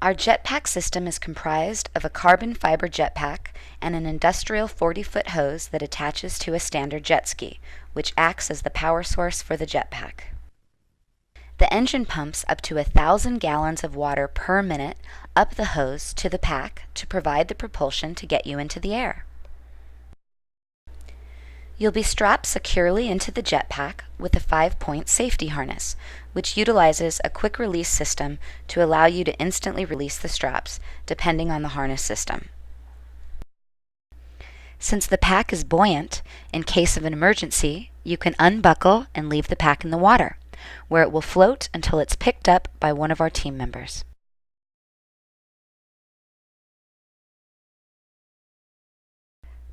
Our jetpack system is comprised of a carbon fiber jetpack and an industrial 40-foot hose that attaches to a standard jet ski, which acts as the power source for the jetpack. The engine pumps up to 1,000 gallons of water per minute up the hose to the pack to provide the propulsion to get you into the air. You'll be strapped securely into the jetpack with a 5-point safety harness, which utilizes a quick release system to allow you to instantly release the straps, depending on the harness system. Since the pack is buoyant, in case of an emergency, you can unbuckle and leave the pack in the water, where it will float until it's picked up by one of our team members.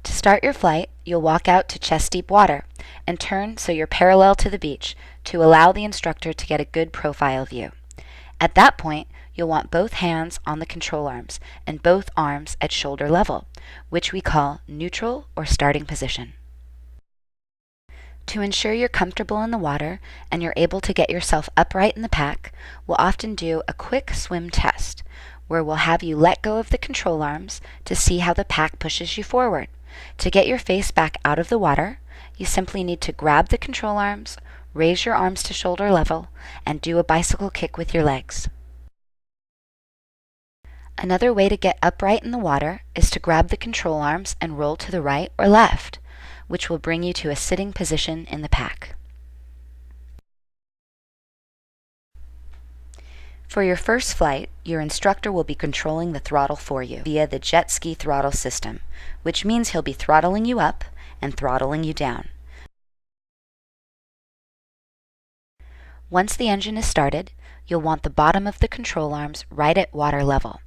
To start your flight, you'll walk out to chest-deep water and turn so you're parallel to the beach to allow the instructor to get a good profile view. At that point, you'll want both hands on the control arms and both arms at shoulder level, which we call neutral or starting position. To ensure you're comfortable in the water and you're able to get yourself upright in the pack, we'll often do a quick swim test, where we'll have you let go of the control arms to see how the pack pushes you forward. To get your face back out of the water, you simply need to grab the control arms, raise your arms to shoulder level, and do a bicycle kick with your legs. Another way to get upright in the water is to grab the control arms and roll to the right or left, which will bring you to a sitting position in the pack. For your first flight, your instructor will be controlling the throttle for you via the jet ski throttle system, which means he'll be throttling you up and throttling you down. Once the engine is started, you'll want the bottom of the control arms right at water level,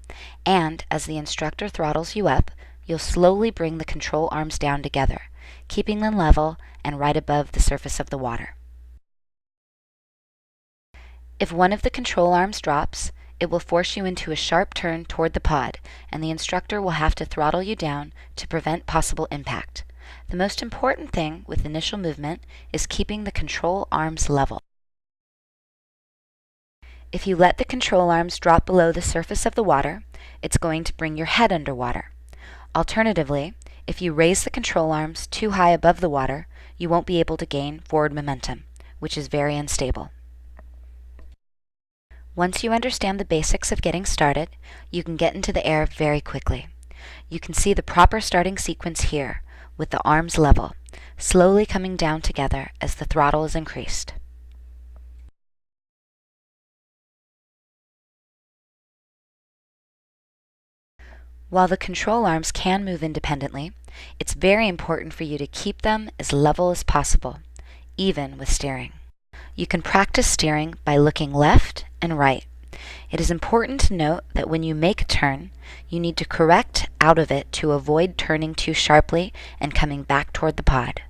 and as the instructor throttles you up, you'll slowly bring the control arms down together, keeping them level and right above the surface of the water. If one of the control arms drops, it will force you into a sharp turn toward the pod, and the instructor will have to throttle you down to prevent possible impact. The most important thing with initial movement is keeping the control arms level. If you let the control arms drop below the surface of the water, it's going to bring your head underwater. Alternatively, if you raise the control arms too high above the water, you won't be able to gain forward momentum, which is very unstable. Once you understand the basics of getting started, you can get into the air very quickly. You can see the proper starting sequence here, with the arms level, slowly coming down together as the throttle is increased. While the control arms can move independently, it's very important for you to keep them as level as possible, even with steering. You can practice steering by looking left and right. It is important to note that when you make a turn, you need to correct out of it to avoid turning too sharply and coming back toward the pod.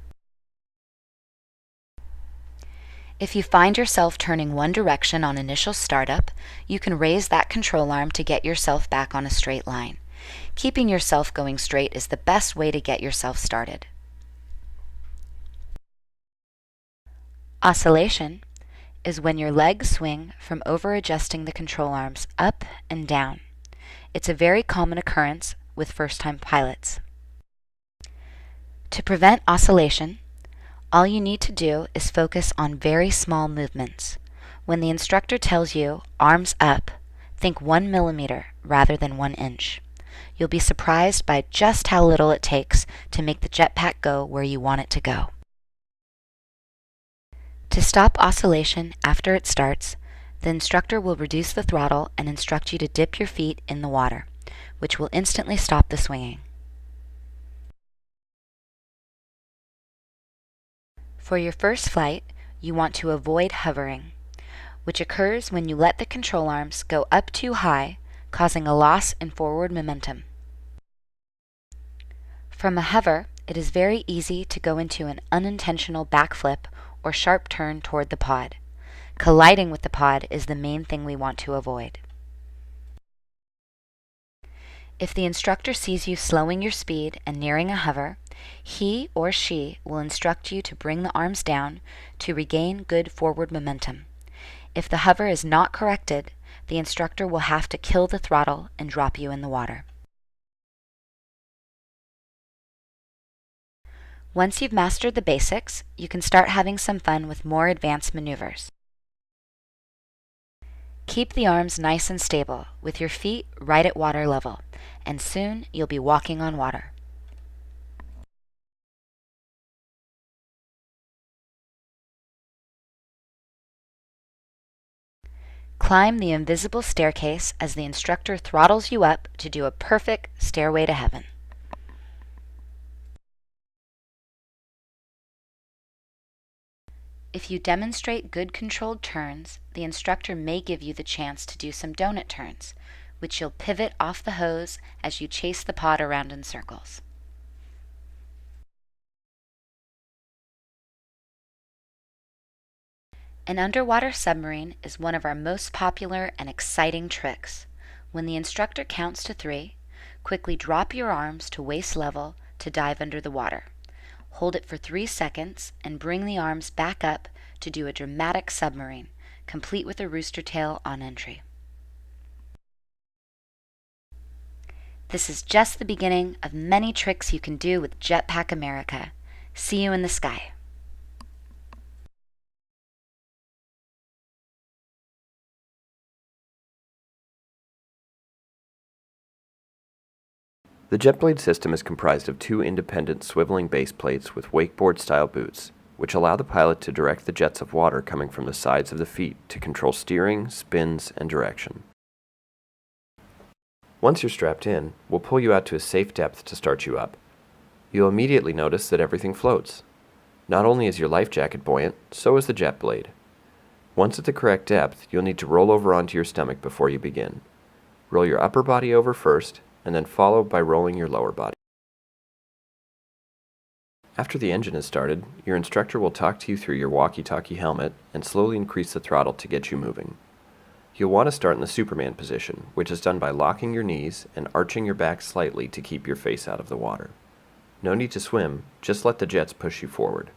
If you find yourself turning one direction on initial startup, you can raise that control arm to get yourself back on a straight line. Keeping yourself going straight is the best way to get yourself started. Oscillation is when your legs swing from over-adjusting the control arms up and down. It's a very common occurrence with first-time pilots. To prevent oscillation, all you need to do is focus on very small movements. When the instructor tells you arms up, think 1 millimeter rather than 1 inch. You'll be surprised by just how little it takes to make the jetpack go where you want it to go. To stop oscillation after it starts, the instructor will reduce the throttle and instruct you to dip your feet in the water, which will instantly stop the swinging. For your first flight, you want to avoid hovering, which occurs when you let the control arms go up too high, causing a loss in forward momentum. From a hover, it is very easy to go into an unintentional backflip or sharp turn toward the pod. Colliding with the pod is the main thing we want to avoid. If the instructor sees you slowing your speed and nearing a hover, he or she will instruct you to bring the arms down to regain good forward momentum. If the hover is not corrected, the instructor will have to kill the throttle and drop you in the water. Once you've mastered the basics, you can start having some fun with more advanced maneuvers. Keep the arms nice and stable, with your feet right at water level, and soon you'll be walking on water. Climb the invisible staircase as the instructor throttles you up to do a perfect stairway to heaven. If you demonstrate good controlled turns, the instructor may give you the chance to do some donut turns, which you'll pivot off the hose as you chase the pod around in circles. An underwater submarine is one of our most popular and exciting tricks. When the instructor counts to 3, quickly drop your arms to waist level to dive under the water. Hold it for 3 seconds and bring the arms back up to do a dramatic submarine, complete with a rooster tail on entry. This is just the beginning of many tricks you can do with Jetpack America. See you in the sky. The Jetblade system is comprised of 2 independent swiveling base plates with wakeboard-style boots, which allow the pilot to direct the jets of water coming from the sides of the feet to control steering, spins, and direction. Once you're strapped in, we'll pull you out to a safe depth to start you up. You'll immediately notice that everything floats. Not only is your life jacket buoyant, so is the Jetblade. Once at the correct depth, you'll need to roll over onto your stomach before you begin. Roll your upper body over first, and then follow by rolling your lower body. After the engine is started, your instructor will talk to you through your walkie-talkie helmet and slowly increase the throttle to get you moving. You'll want to start in the Superman position, which is done by locking your knees and arching your back slightly to keep your face out of the water. No need to swim, just let the jets push you forward.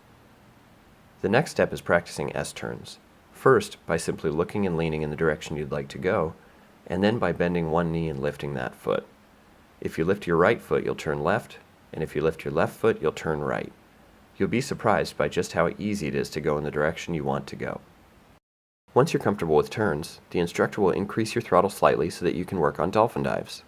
The next step is practicing S-turns. First, by simply looking and leaning in the direction you'd like to go, and then by bending one knee and lifting that foot. If you lift your right foot, you'll turn left, and if you lift your left foot, you'll turn right. You'll be surprised by just how easy it is to go in the direction you want to go. Once you're comfortable with turns, the instructor will increase your throttle slightly so that you can work on dolphin dives.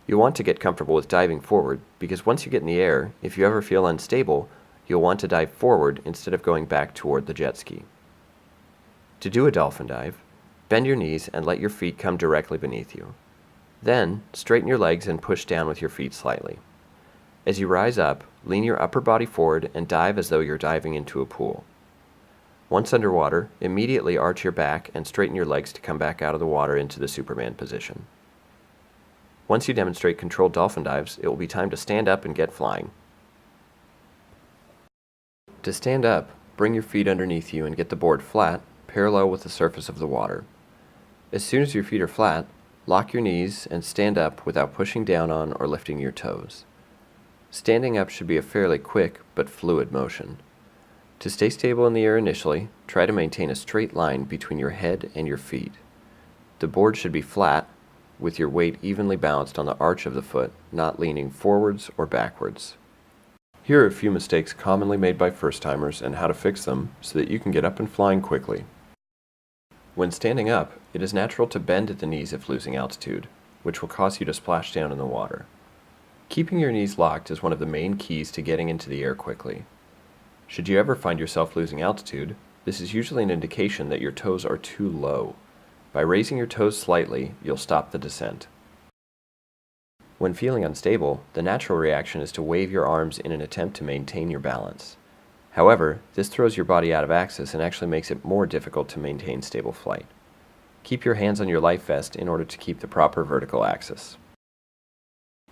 You'll want to get comfortable with diving forward, because once you get in the air, if you ever feel unstable, you'll want to dive forward instead of going back toward the jet ski. To do a dolphin dive, bend your knees and let your feet come directly beneath you. Then, straighten your legs and push down with your feet slightly. As you rise up, lean your upper body forward and dive as though you're diving into a pool. Once underwater, immediately arch your back and straighten your legs to come back out of the water into the Superman position. Once you demonstrate controlled dolphin dives, it will be time to stand up and get flying. To stand up, bring your feet underneath you and get the board flat, parallel with the surface of the water. As soon as your feet are flat, lock your knees and stand up without pushing down on or lifting your toes. Standing up should be a fairly quick but fluid motion. To stay stable in the air initially, try to maintain a straight line between your head and your feet. The board should be flat, with your weight evenly balanced on the arch of the foot, not leaning forwards or backwards. Here are a few mistakes commonly made by first-timers and how to fix them so that you can get up and flying quickly. When standing up, it is natural to bend at the knees if losing altitude, which will cause you to splash down in the water. Keeping your knees locked is one of the main keys to getting into the air quickly. Should you ever find yourself losing altitude, this is usually an indication that your toes are too low. By raising your toes slightly, you'll stop the descent. When feeling unstable, the natural reaction is to wave your arms in an attempt to maintain your balance. However, this throws your body out of axis and actually makes it more difficult to maintain stable flight. Keep your hands on your life vest in order to keep the proper vertical axis.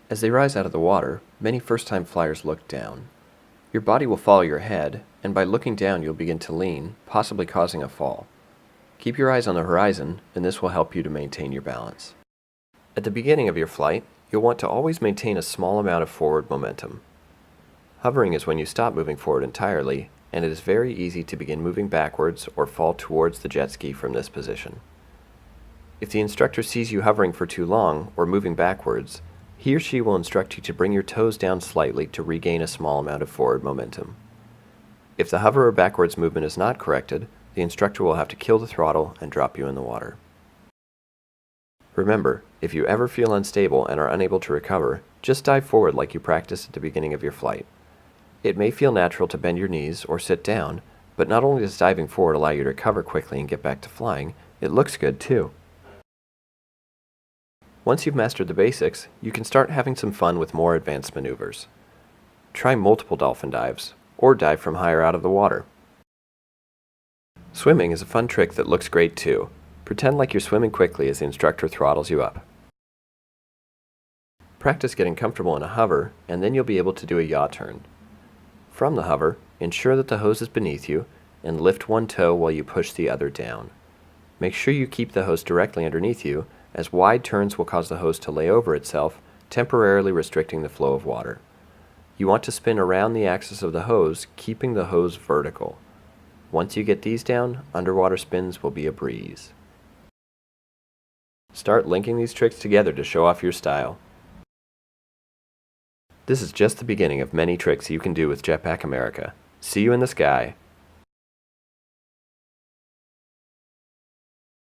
As they rise out of the water, many first-time flyers look down. Your body will follow your head, and by looking down you'll begin to lean, possibly causing a fall. Keep your eyes on the horizon, and this will help you to maintain your balance. At the beginning of your flight, you'll want to always maintain a small amount of forward momentum. Hovering is when you stop moving forward entirely, and it is very easy to begin moving backwards or fall towards the jet ski from this position. If the instructor sees you hovering for too long or moving backwards, he or she will instruct you to bring your toes down slightly to regain a small amount of forward momentum. If the hover or backwards movement is not corrected, the instructor will have to kill the throttle and drop you in the water. Remember, if you ever feel unstable and are unable to recover, just dive forward like you practiced at the beginning of your flight. It may feel natural to bend your knees or sit down, but not only does diving forward allow you to recover quickly and get back to flying, it looks good too. Once you've mastered the basics, you can start having some fun with more advanced maneuvers. Try multiple dolphin dives, or dive from higher out of the water. Swimming is a fun trick that looks great too. Pretend like you're swimming quickly as the instructor throttles you up. Practice getting comfortable in a hover, and then you'll be able to do a yaw turn. From the hover, ensure that the hose is beneath you, and lift one toe while you push the other down. Make sure you keep the hose directly underneath you, as wide turns will cause the hose to lay over itself, temporarily restricting the flow of water. You want to spin around the axis of the hose, keeping the hose vertical. Once you get these down, underwater spins will be a breeze. Start linking these tricks together to show off your style. This is just the beginning of many tricks you can do with Jetpack America. See you in the sky!